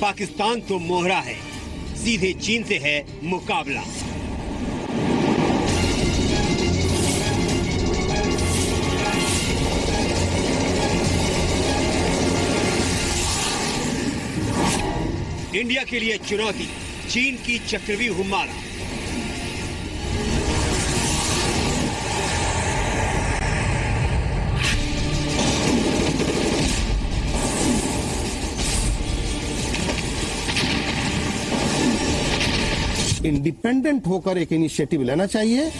पाकिस्तान तो मोहरा है, सीधे चीन से है मुकाबला। इंडिया के लिए चुनौती, चीन की चक्रव्यूह माला। इंडिपेंडेंट होकर एक इनिशिएटिव लेना चाहिए।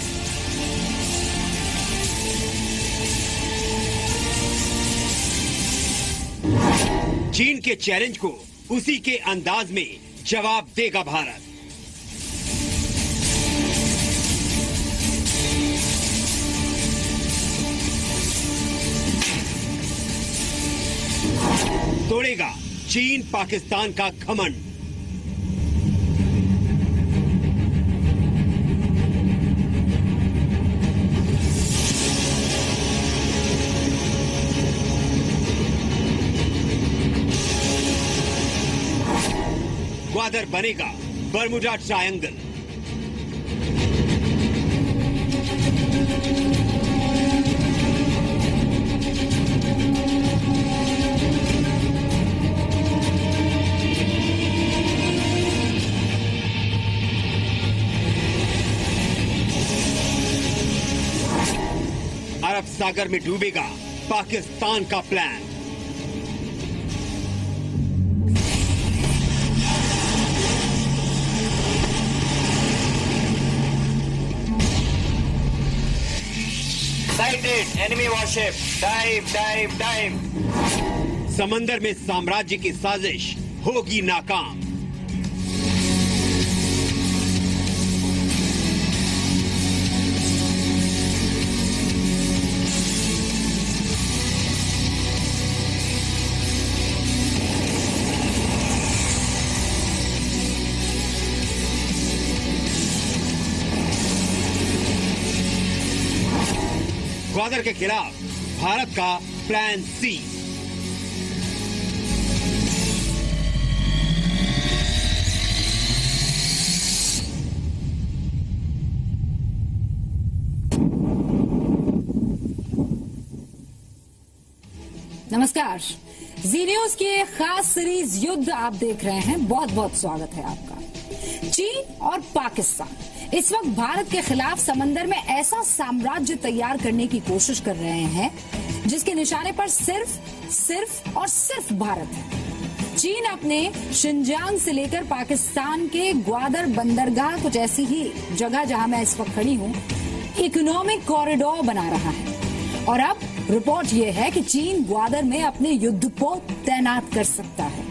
चीन के चैलेंज को उसी के अंदाज में जवाब देगा भारत। तोड़ेगा चीन पाकिस्तान का घमंड। ग्वादर बनेगा बर्मुडा ट्रायंगल। अरब सागर में डूबेगा पाकिस्तान का plan. Enemy worship, dive dive dive. समंदर में साम्राज्य की साजिश होगी नाकाम। ग्वादर के खिलाफ भारत का प्लान सी। नमस्कार, जी न्यूज की एक खास सीरीज युद्ध आप देख रहे हैं। बहुत बहुत स्वागत है आपका। चीन और पाकिस्तान इस वक्त भारत के खिलाफ समंदर में ऐसा साम्राज्य तैयार करने की कोशिश कर रहे हैं जिसके निशाने पर सिर्फ और सिर्फ भारत है। चीन अपने शिनजांग से लेकर पाकिस्तान के ग्वादर बंदरगाह, कुछ ऐसी ही जगह जहां मैं इस वक्त खड़ी हूं, इकोनॉमिक कॉरिडोर बना रहा है। और अब रिपोर्ट यह है कि चीन ग्वादर में अपने युद्धपोत तैनात कर सकता है।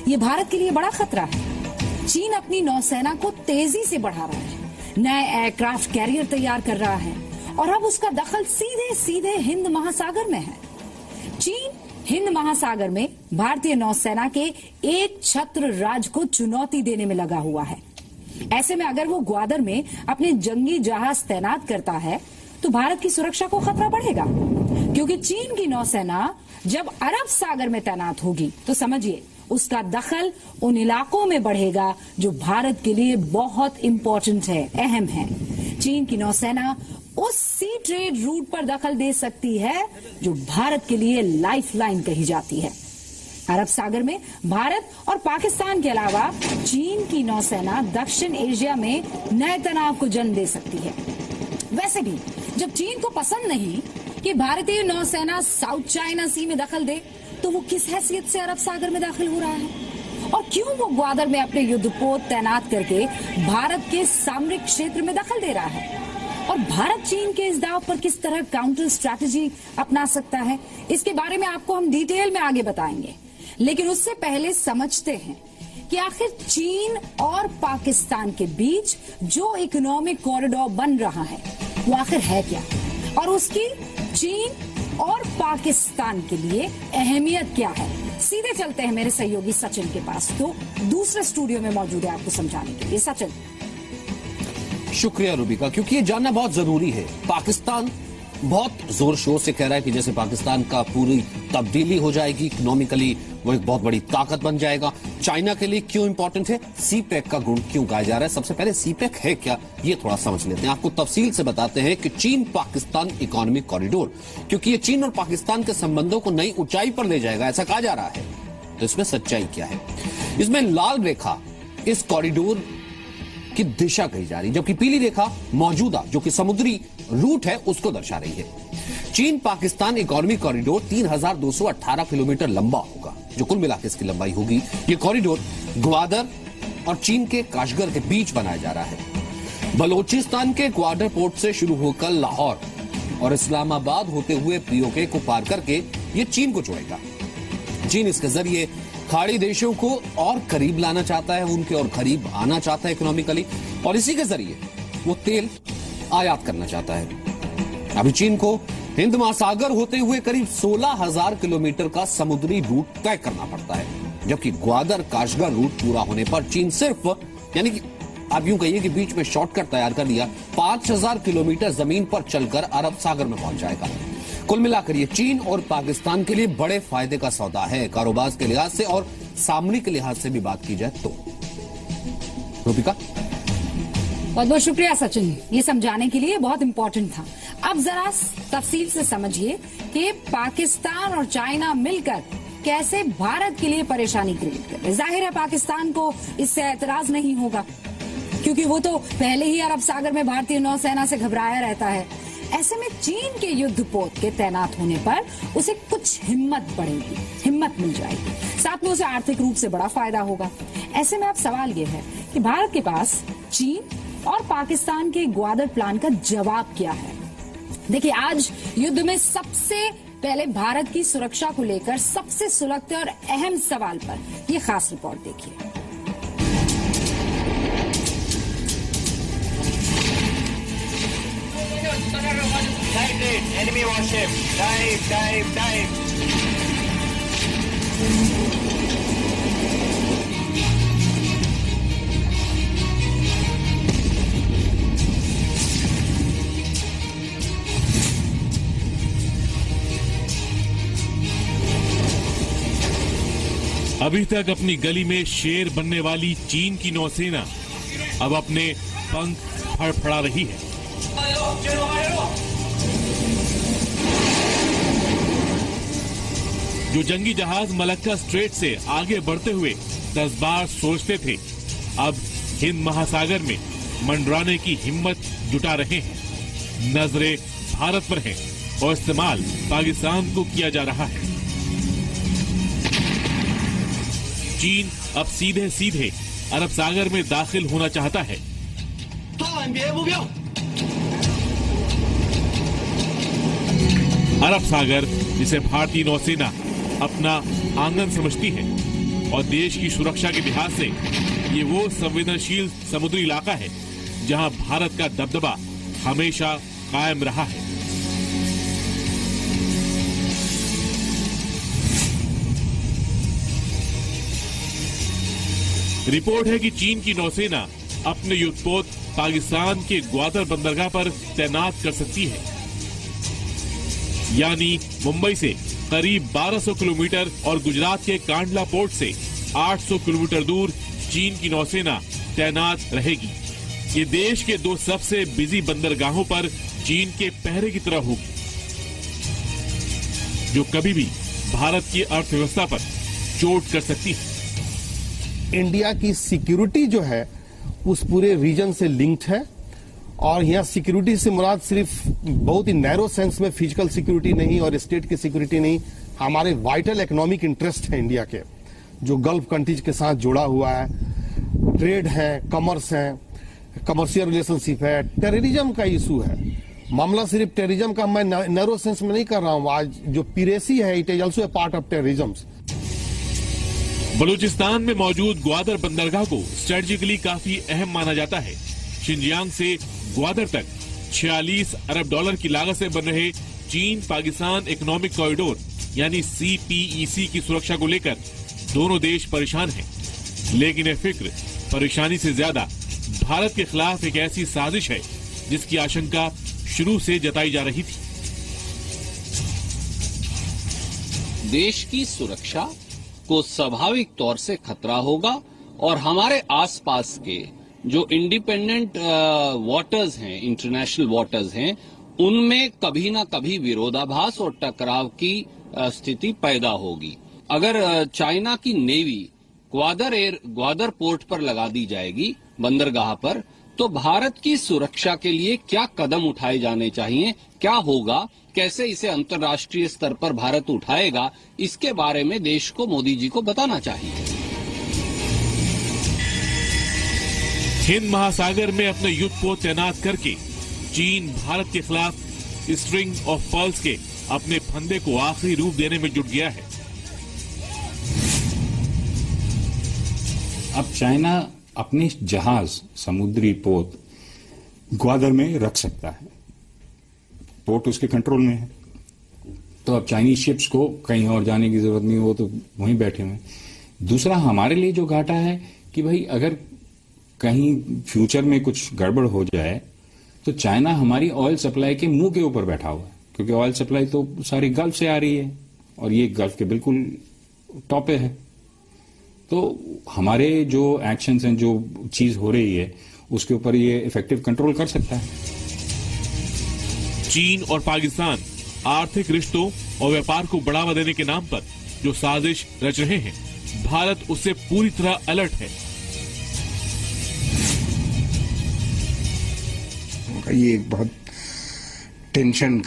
ये भारत के लिए बड़ा खतरा है। चीन अपनी नौसेना को तेजी से बढ़ा रहा है, नए एयरक्राफ्ट कैरियर तैयार कर रहा है और अब उसका दखल सीधे सीधे हिंद महासागर में है। चीन हिंद महासागर में भारतीय नौसेना के एक छत्र राज को चुनौती देने में लगा हुआ है। ऐसे में अगर वो ग्वादर में अपने जंगी जहाज तैनात करता है तो भारत की सुरक्षा को खतरा बढ़ेगा, क्योंकि चीन की नौसेना जब अरब सागर में तैनात होगी तो समझिए उसका दखल उन इलाकों में बढ़ेगा जो भारत के लिए बहुत इंपॉर्टेंट है, अहम है। चीन की नौसेना उस सी ट्रेड रूट पर दखल दे सकती है जो भारत के लिए लाइफलाइन कही जाती है। अरब सागर में भारत और पाकिस्तान के अलावा चीन की नौसेना दक्षिण एशिया में नए तनाव को जन्म दे सकती है। वैसे भी जब चीन को पसंद नहीं कि भारतीय नौसेना साउथ चाइना सी में दखल दे, तो वो किस हैसियत से अरब सागर में दाखिल हो रहा है? और क्यों वो ग्वादर में अपने युद्धपोत तैनात करके भारत के सामरिक क्षेत्र में दखल दे रहा है? और भारत चीन के इस दाव पर किस तरह काउंटर स्ट्रैटेजी अपना सकता है, इसके बारे में आपको हम डिटेल में आगे बताएंगे। लेकिन उससे पहले समझते हैं कि आखिर चीन और पाकिस्तान के बीच जो इकोनॉमिक कॉरिडोर बन रहा है वो आखिर है क्या, और उसकी चीन और पाकिस्तान के लिए अहमियत क्या है। सीधे चलते हैं मेरे सहयोगी सचिन के पास, तो दूसरे स्टूडियो में मौजूद है आपको समझाने के लिए। सचिन। शुक्रिया रूबिका, क्योंकि ये जानना बहुत जरूरी है। पाकिस्तान बहुत जोर शोर से कह रहा है कि जैसे पाकिस्तान का पूरी तब्दीली हो जाएगी, इकोनॉमिकली वो एक बहुत बड़ी ताकत बन जाएगा। चाइना के लिए क्यों इंपॉर्टेंट है, सीपेक का गुण क्यों गाया जा रहा है। सबसे पहले सीपेक है क्या, ये थोड़ा समझ लेते हैं। आपको तफसील से बताते हैं कि चीन पाकिस्तान इकोनॉमिक कॉरिडोर, क्योंकि ये चीन और पाकिस्तान के संबंधों को नई ऊंचाई पर ले जाएगा, ऐसा कहा जा रहा है। तो इसमें सच्चाई क्या है? इसमें लाल रेखा इस कॉरिडोर की दिशा कही जा रही है, जबकि पीली रेखा मौजूदा जो कि समुद्री रूट है उसको दर्शा रही है। चीन पाकिस्तान इकोनॉमिक कॉरिडोर 3218 किलोमीटर लंबा होगा, जो कुल मिलाकर इसकी लंबाई होगी। यह कॉरिडोर ग्वादर और चीन के काशगर के बीच बनाया जा रहा है। बलोचिस्तान के ग्वादर पोर्ट से शुरू होकर लाहौर और इस्लामाबाद होते हुए पीओके को पार करके यह चीन को जोड़ेगा। चीन इसके जरिए खाड़ी देशों को और करीब लाना चाहता है, उनके और करीब आना चाहता है इकोनॉमिकली, और इसी के जरिए वो तेल आयात करना चाहता है। अभी चीन को हिंद महासागर होते हुए करीब 16,000 किलोमीटर का समुद्री रूट तय करना पड़ता है, जबकि ग्वादर काशगर रूट पूरा होने पर चीन सिर्फ, यानी कि आप यूं कहिए कि बीच में शॉर्टकट तैयार कर लिया, 5,000 किलोमीटर जमीन पर चलकर अरब सागर में पहुंच जाएगा। कुल मिलाकर ये चीन और पाकिस्तान के लिए बड़े फायदे का सौदा है, कारोबार के लिहाज से और सामरिक के लिहाज से भी बात की जाए तो। रूपिका, बहुत बहुत शुक्रिया सचिन, ये समझाने के लिए बहुत इंपॉर्टेंट था। अब जरा तफसील से समझिए कि पाकिस्तान और चाइना मिलकर कैसे भारत के लिए परेशानी क्रिएट कर रहे। जाहिर है पाकिस्तान को इससे एतराज नहीं होगा, क्योंकि वो तो पहले ही अरब सागर में भारतीय नौसेना से घबराया रहता है। ऐसे में चीन के युद्धपोत के तैनात होने पर उसे कुछ हिम्मत बढ़ेगी, हिम्मत मिल जाएगी, साथ में उसे आर्थिक रूप से बड़ा फायदा होगा। ऐसे में अब सवाल यह है कि भारत के पास चीन और पाकिस्तान के ग्वादर प्लान का जवाब क्या है। देखिए, आज युद्ध में सबसे पहले भारत की सुरक्षा को लेकर सबसे सुलगते और अहम सवाल पर यह खास रिपोर्ट देखिए। Enemy warship, dive, dive, dive. अभी तक अपनी गली में शेर बनने वाली चीन की नौसेना अब अपने पंख फड़फड़ा रही है। जो जंगी जहाज मलक्का स्ट्रेट से आगे बढ़ते हुए 10 बार सोचते थे, अब हिंद महासागर में मंडराने की हिम्मत जुटा रहे हैं। नजरें भारत पर हैं और इस्तेमाल पाकिस्तान को किया जा रहा है। चीन अब सीधे सीधे अरब सागर में दाखिल होना चाहता है। अरब सागर, जिसे भारतीय नौसेना अपना आंगन समझती है और देश की सुरक्षा के लिहाज से ये वो संवेदनशील समुद्री इलाका है जहां भारत का दबदबा हमेशा कायम रहा है। रिपोर्ट है कि चीन की नौसेना अपने युद्धपोत पाकिस्तान के ग्वादर बंदरगाह पर तैनात कर सकती है, यानी मुंबई से करीब 1200 किलोमीटर और गुजरात के कांडला पोर्ट से 800 किलोमीटर दूर चीन की नौसेना तैनात रहेगी। ये देश के दो सबसे बिजी बंदरगाहों पर चीन के पहरे की तरह होगी, जो कभी भी भारत की अर्थव्यवस्था पर चोट कर सकती है। इंडिया की सिक्योरिटी जो है उस पूरे रीजन से लिंक्ड है, और यहाँ सिक्योरिटी से मुराद सिर्फ बहुत ही नैरो सेंस में फिजिकल सिक्योरिटी नहीं और स्टेट की सिक्योरिटी नहीं, हमारे वाइटल इकोनॉमिक इंटरेस्ट है इंडिया के, जो गल्फ कंट्रीज के साथ जुड़ा हुआ है, ट्रेड है, कॉमर्स है, कमर्शियल रिलेशनशिप है, टेररिज्म का इशू है। मामला सिर्फ टेररिज्म का मैं नैरो सेंस में नहीं कर रहा हूँ, आज जो पिरेसी है it is also a part of terrorism. Balochistan में मौजूद ग्वादर बंदरगाह को स्ट्रेटेजिकली काफी अहम माना जाता है। शिनजियांग से ग्वादर तक 46 अरब डॉलर की लागत से बन रहे चीन पाकिस्तान इकोनॉमिक कॉरिडोर यानी CPEC की सुरक्षा को लेकर दोनों देश परेशान हैं। लेकिन यह फिक्र परेशानी से ज्यादा भारत के खिलाफ एक ऐसी साजिश है जिसकी आशंका शुरू से जताई जा रही थी। देश की सुरक्षा को स्वाभाविक तौर से खतरा होगा और हमारे आसपास के जो इंडिपेंडेंट वाटर्स हैं, इंटरनेशनल वाटर्स हैं, उनमें कभी ना कभी विरोधाभास और टकराव की स्थिति पैदा होगी। अगर चाइना की नेवी ग्वादर पोर्ट पर लगा दी जाएगी, बंदरगाह पर, तो भारत की सुरक्षा के लिए क्या कदम उठाए जाने चाहिए, क्या होगा, कैसे इसे अंतर्राष्ट्रीय स्तर पर भारत उठाएगा, इसके बारे में देश को मोदी जी को बताना चाहिए। हिंद महासागर में अपने युद्ध को तैनात करके चीन भारत के खिलाफ स्ट्रिंग ऑफ पर्ल्स के अपने फंदे को आखिरी रूप देने में जुट गया है। अब चाइना अपने जहाज समुद्री पोत ग्वादर में रख सकता है, पोर्ट उसके कंट्रोल में है, तो अब चाइनीज शिप्स को कहीं और जाने की जरूरत नहीं, वो तो वहीं बैठे हुए हैं। दूसरा, हमारे लिए जो घाटा है कि भाई अगर कहीं फ्यूचर में कुछ गड़बड़ हो जाए तो चाइना हमारी ऑयल सप्लाई के मुंह के ऊपर बैठा हुआ है, क्योंकि ऑयल सप्लाई तो सारी गल्फ से आ रही है और ये गल्फ के बिल्कुल टॉप पे है। तो हमारे जो एक्शंस हैं, जो चीज हो रही है, उसके ऊपर ये इफेक्टिव कंट्रोल कर सकता है। चीन और पाकिस्तान आर्थिक रिश्तों और व्यापार को बढ़ावा देने के नाम पर जो साजिश रच रहे हैं, भारत उससे पूरी तरह अलर्ट है। ये एक बहुत टेंशन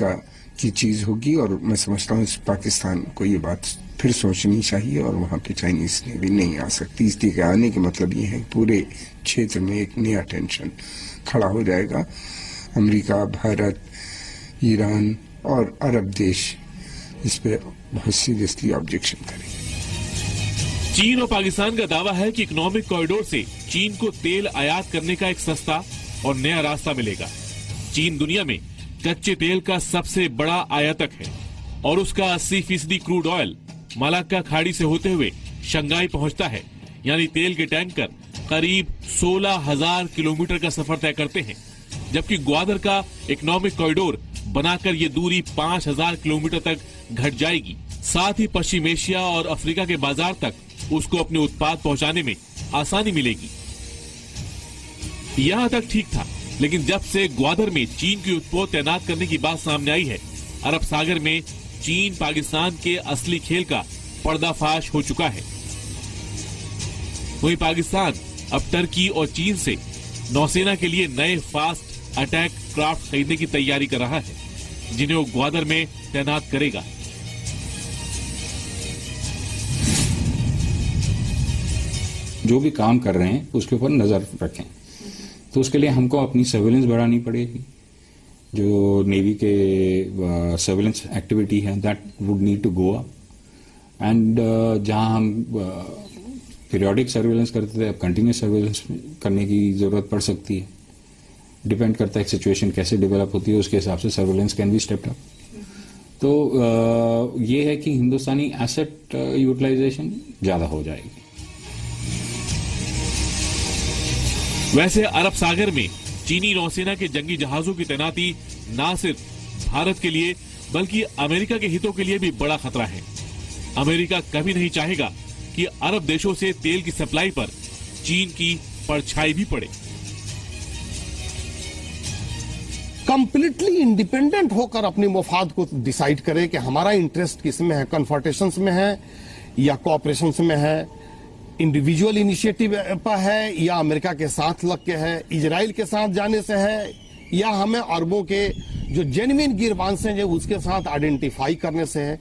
की चीज होगी और मैं समझता हूँ पाकिस्तान को ये बात फिर सोचनी चाहिए और वहां पे चाइनीज नेवी नहीं आ सकती। इसलिए आने के मतलब ये है पूरे क्षेत्र में एक नया टेंशन खड़ा हो जाएगा। अमेरिका, भारत, ईरान और अरब देश इस पे बहुत सीरियसली ऑब्जेक्शन करेंगे। चीन और पाकिस्तान का दावा है कि इकोनॉमिक कॉरिडोर से चीन को तेल आयात करने का एक सस्ता और नया रास्ता मिलेगा। चीन दुनिया में कच्चे तेल का सबसे बड़ा आयातक है और उसका 80% क्रूड ऑयल मलाक्का खाड़ी से होते हुए शंघाई पहुंचता है, यानी तेल के टैंकर करीब 16,000 किलोमीटर का सफर तय करते हैं, जबकि ग्वादर का इकोनॉमिक कॉरिडोर बनाकर ये दूरी 5,000 किलोमीटर तक घट जाएगी। साथ ही पश्चिम एशिया और अफ्रीका के बाजार तक उसको अपने उत्पाद पहुंचाने में आसानी मिलेगी। यहां तक ठीक था, लेकिन जब से ग्वादर में चीन की उत्पोत तैनात करने की बात सामने आई है, अरब सागर में चीन पाकिस्तान के असली खेल का पर्दाफाश हो चुका है। वहीं पाकिस्तान अब टर्की और चीन से नौसेना के लिए नए फास्ट अटैक क्राफ्ट खरीदने की तैयारी कर रहा है, जिन्हें वो ग्वादर में तैनात करेगा। जो भी काम कर रहे हैं उसके ऊपर नजर रखें, तो उसके लिए हमको अपनी सर्विलेंस बढ़ानी पड़ेगी। जो नेवी के सर्विलेंस एक्टिविटी है, that would need to go up, and जहां हम पीरियोडिक सर्विलेंस करते थे, अब कंटिन्यूस सर्विलेंस करने की जरूरत पड़ सकती है। डिपेंड करता है सिचुएशन कैसे डेवलप होती है, उसके हिसाब से surveillance can be stepped up. तो ये है कि हिंदुस्तानी एसेट यूटिलाइजेशन ज्यादा हो जाएगी। वैसे अरब सागर में चीनी नौसेना के जंगी जहाजों की तैनाती न सिर्फ भारत के लिए बल्कि अमेरिका के हितों के लिए भी बड़ा खतरा है। अमेरिका कभी नहीं चाहेगा कि अरब देशों से तेल की सप्लाई पर चीन की परछाई भी पड़े। कंप्लीटली इंडिपेंडेंट होकर अपने मुफाद को डिसाइड करे कि हमारा इंटरेस्ट किस में है, कन्फर्टेशंस में है या कोऑपरेशंस में है, इंडिविजुअल इनिशिएटिव पर है या अमेरिका के साथ लग के है, इजराइल के साथ जाने से है या हमें अरबों के जो जेन्युइन गिरबांस हैं जो उसके साथ आइडेंटिफाई करने से है।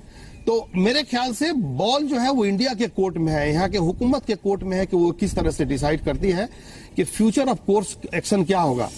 तो मेरे ख्याल से बॉल जो है वो इंडिया के कोर्ट में है, यहाँ के हुकूमत के कोर्ट में है कि वो किस तरह से डिसाइड करती है कि फ्यूचर ऑफ कोर्स एक्शन क्या होगा।